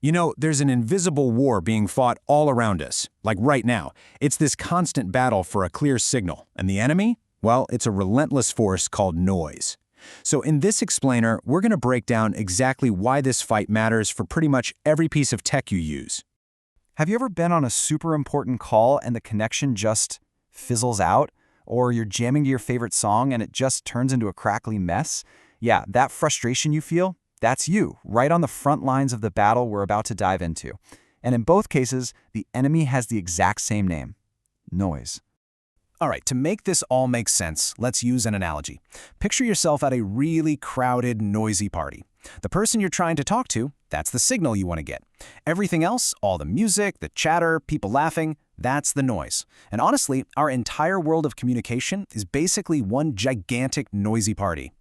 You know, there's an invisible war being fought all around us, like right now. It's this constant battle for a clear signal. And the enemy? Well, it's a relentless force called noise. So in this explainer, we're going to break down exactly why this fight matters for pretty much every piece of tech you use. Have you ever been on a super important call and the connection just fizzles out? Or you're jamming to your favorite song and it just turns into a crackly mess? Yeah, that frustration you feel, that's you, right on the front lines of the battle we're about to dive into. And in both cases, the enemy has the exact same name: noise. All right, to make this all make sense, let's use an analogy. Picture yourself at a really crowded, noisy party. The person you're trying to talk to, that's the signal you want to get. Everything else, all the music, the chatter, people laughing, that's the noise. And honestly, our entire world of communication is basically one gigantic noisy party.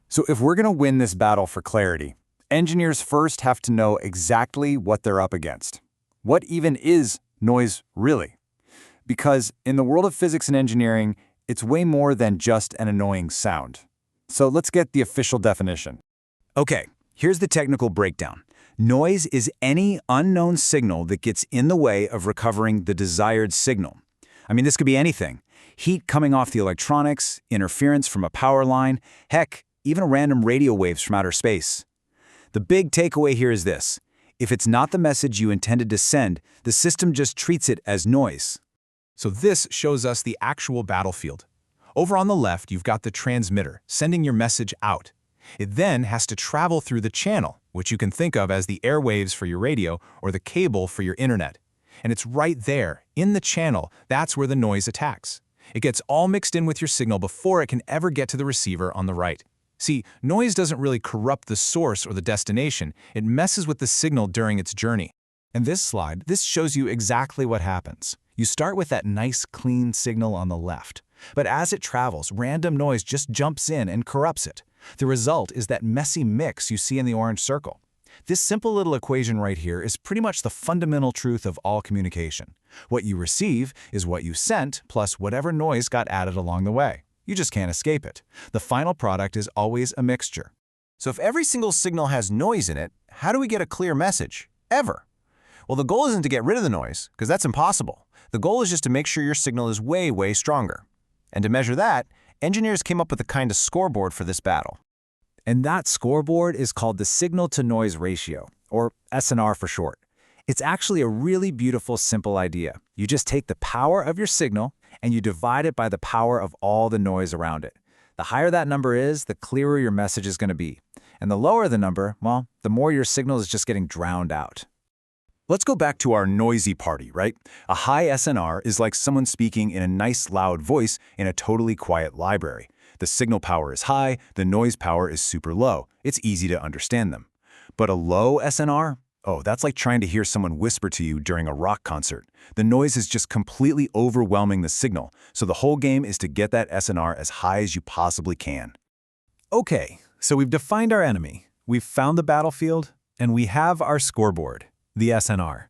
So if we're going to win this battle for clarity, engineers first have to know exactly what they're up against. What even is noise really? Because in the world of physics and engineering, it's way more than just an annoying sound. So let's get the official definition. Okay, here's the technical breakdown. Noise is any unknown signal that gets in the way of recovering the desired signal. I mean, this could be anything. Heat coming off the electronics, interference from a power line, heck, even random radio waves from outer space. The big takeaway here is this: if it's not the message you intended to send, the system just treats it as noise. So this shows us the actual battlefield. Over on the left, you've got the transmitter, sending your message out. It then has to travel through the channel, which you can think of as the airwaves for your radio or the cable for your internet. And it's right there, in the channel, that's where the noise attacks. It gets all mixed in with your signal before it can ever get to the receiver on the right. See, noise doesn't really corrupt the source or the destination, it messes with the signal during its journey. In this slide, this shows you exactly what happens. You start with that nice, clean signal on the left. But as it travels, random noise just jumps in and corrupts it. The result is that messy mix you see in the orange circle. This simple little equation right here is pretty much the fundamental truth of all communication. What you receive is what you sent plus whatever noise got added along the way. You just can't escape it. The final product is always a mixture. So if every single signal has noise in it, how do we get a clear message? Ever? Well, the goal isn't to get rid of the noise, because that's impossible. The goal is just to make sure your signal is way, way stronger. And to measure that, engineers came up with a kind of scoreboard for this battle. And that scoreboard is called the signal-to-noise ratio, or SNR for short. It's actually a really beautiful, simple idea. You just take the power of your signal and you divide it by the power of all the noise around it. The higher that number is, the clearer your message is going to be. And the lower the number, well, the more your signal is just getting drowned out. Let's go back to our noisy party, right? A high SNR is like someone speaking in a nice loud voice in a totally quiet library. The signal power is high, the noise power is super low. It's easy to understand them. But a low SNR? Oh, that's like trying to hear someone whisper to you during a rock concert. The noise is just completely overwhelming the signal, so the whole game is to get that SNR as high as you possibly can. Okay, so we've defined our enemy, we've found the battlefield, and we have our scoreboard, the SNR.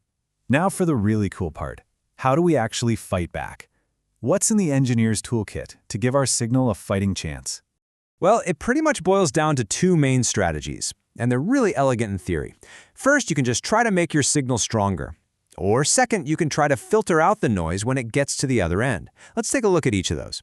Now for the really cool part. How do we actually fight back? What's in the engineer's toolkit to give our signal a fighting chance? Well, it pretty much boils down to two main strategies, and they're really elegant in theory. First, you can just try to make your signal stronger. Or second, you can try to filter out the noise when it gets to the other end. Let's take a look at each of those.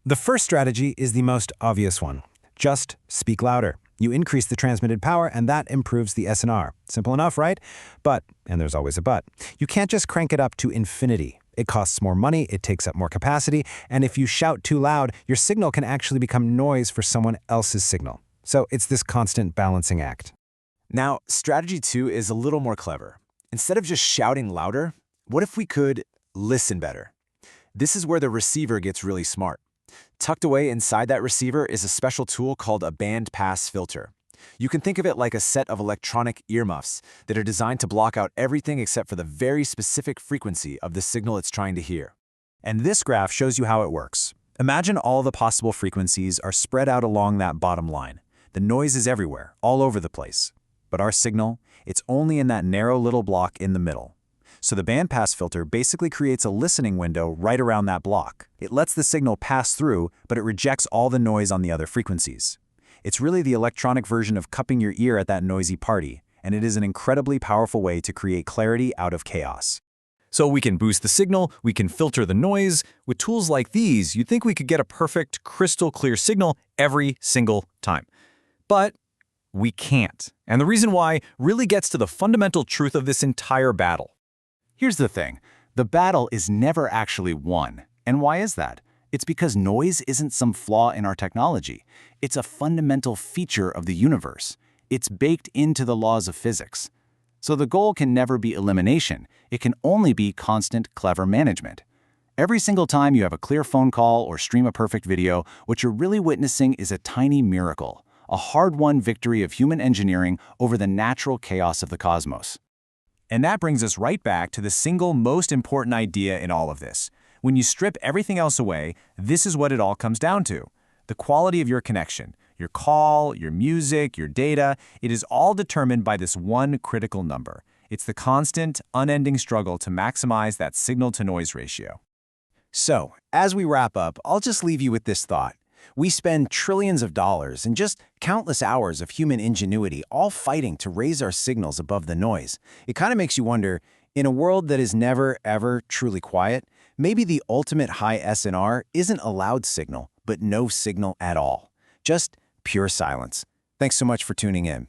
The first strategy is the most obvious one. Just speak louder. You increase the transmitted power, and that improves the SNR. Simple enough, right? But, and there's always a but, you can't just crank it up to infinity. It costs more money, it takes up more capacity, and if you shout too loud, your signal can actually become noise for someone else's signal. So it's this constant balancing act. Now, strategy 2 is a little more clever. Instead of just shouting louder, what if we could listen better? This is where the receiver gets really smart. Tucked away inside that receiver is a special tool called a bandpass filter. You can think of it like a set of electronic earmuffs that are designed to block out everything except for the very specific frequency of the signal it's trying to hear. And this graph shows you how it works. Imagine all the possible frequencies are spread out along that bottom line. The noise is everywhere, all over the place. But our signal, it's only in that narrow little block in the middle. So the bandpass filter basically creates a listening window right around that block. It lets the signal pass through, but it rejects all the noise on the other frequencies. It's really the electronic version of cupping your ear at that noisy party, and it is an incredibly powerful way to create clarity out of chaos. So we can boost the signal, we can filter the noise. With tools like these, you'd think we could get a perfect, crystal clear signal every single time. But we can't. And the reason why really gets to the fundamental truth of this entire battle. Here's the thing. The battle is never actually won. And why is that? It's because noise isn't some flaw in our technology. It's a fundamental feature of the universe. It's baked into the laws of physics. So the goal can never be elimination. It can only be constant, clever management. Every single time you have a clear phone call or stream a perfect video, what you're really witnessing is a tiny miracle, a hard-won victory of human engineering over the natural chaos of the cosmos. And that brings us right back to the single most important idea in all of this. When you strip everything else away, this is what it all comes down to. The quality of your connection, your call, your music, your data, it is all determined by this one critical number. It's the constant, unending struggle to maximize that signal-to-noise ratio. So, as we wrap up, I'll just leave you with this thought. We spend trillions of dollars and just countless hours of human ingenuity all fighting to raise our signals above the noise. It kind of makes you wonder, in a world that is never, ever truly quiet, maybe the ultimate high SNR isn't a loud signal, but no signal at all. Just pure silence. Thanks so much for tuning in.